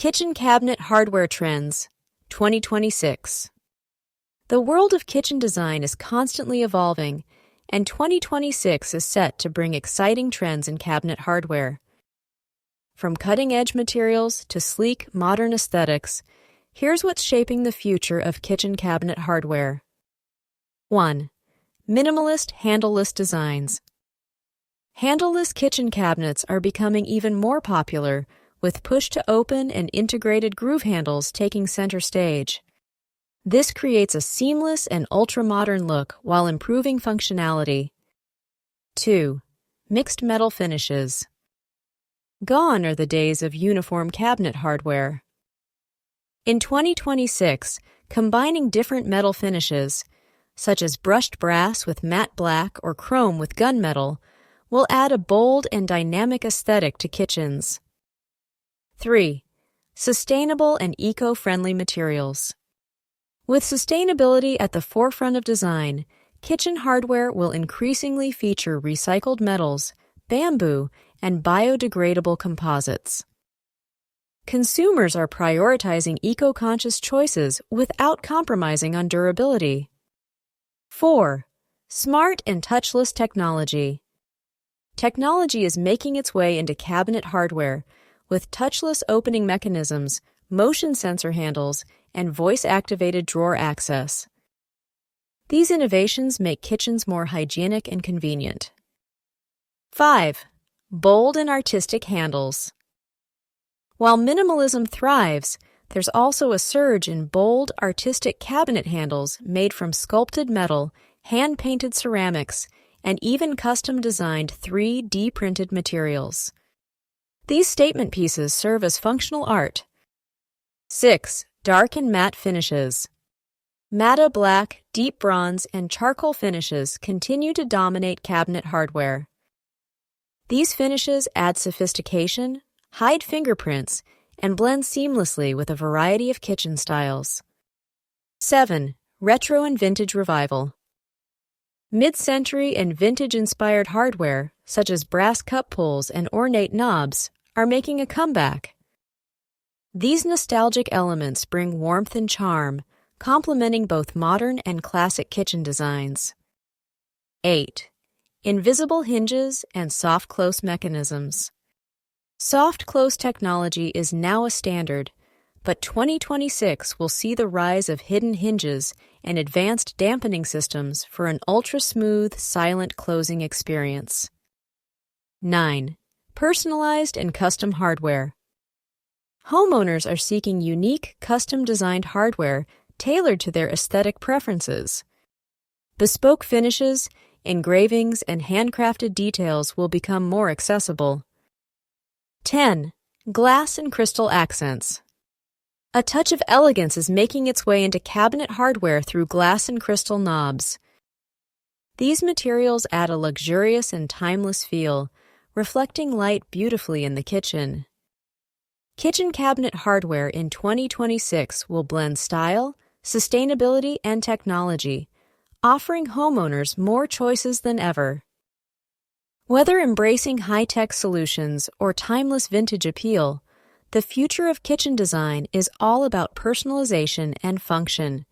Kitchen Cabinet Hardware Trends, 2026. The world of kitchen design is constantly evolving, and 2026 is set to bring exciting trends in cabinet hardware. From cutting-edge materials to sleek, modern aesthetics, here's what's shaping the future of kitchen cabinet hardware. 1. Minimalist handleless designs. Handleless kitchen cabinets are becoming even more popular, with push-to-open and integrated groove handles taking center stage. This creates a seamless and ultra-modern look while improving functionality. 2. Mixed metal finishes. Gone are the days of uniform cabinet hardware. In 2026, combining different metal finishes, such as brushed brass with matte black or chrome with gunmetal, will add a bold and dynamic aesthetic to kitchens. 3. Sustainable and eco-friendly materials. With sustainability at the forefront of design, kitchen hardware will increasingly feature recycled metals, bamboo, and biodegradable composites. Consumers are prioritizing eco-conscious choices without compromising on durability. 4. Smart and touchless technology. Technology is making its way into cabinet hardware, with touchless opening mechanisms, motion sensor handles, and voice-activated drawer access. These innovations make kitchens more hygienic and convenient. 5. Bold and artistic handles. While minimalism thrives, there's also a surge in bold, artistic cabinet handles made from sculpted metal, hand-painted ceramics, and even custom-designed 3D printed materials. These statement pieces serve as functional art. 6. Dark and matte finishes. Matte black, deep bronze, and charcoal finishes continue to dominate cabinet hardware. These finishes add sophistication, hide fingerprints, and blend seamlessly with a variety of kitchen styles. 7. Retro and vintage revival. Mid-century and vintage-inspired hardware, such as brass cup pulls and ornate knobs, are making a comeback. These nostalgic elements bring warmth and charm, complementing both modern and classic kitchen designs. 8. Invisible hinges and soft close mechanisms. Soft close technology is now a standard, but 2026 will see the rise of hidden hinges and advanced dampening systems for an ultra-smooth, silent closing experience. 9. Personalized and custom hardware. Homeowners are seeking unique, custom-designed hardware tailored to their aesthetic preferences. Bespoke finishes, engravings, and handcrafted details will become more accessible. 10. Glass and crystal accents. A touch of elegance is making its way into cabinet hardware through glass and crystal knobs. These materials add a luxurious and timeless feel, reflecting light beautifully in the kitchen. Kitchen cabinet hardware in 2026 will blend style, sustainability, and technology, offering homeowners more choices than ever. Whether embracing high-tech solutions or timeless vintage appeal, the future of kitchen design is all about personalization and function,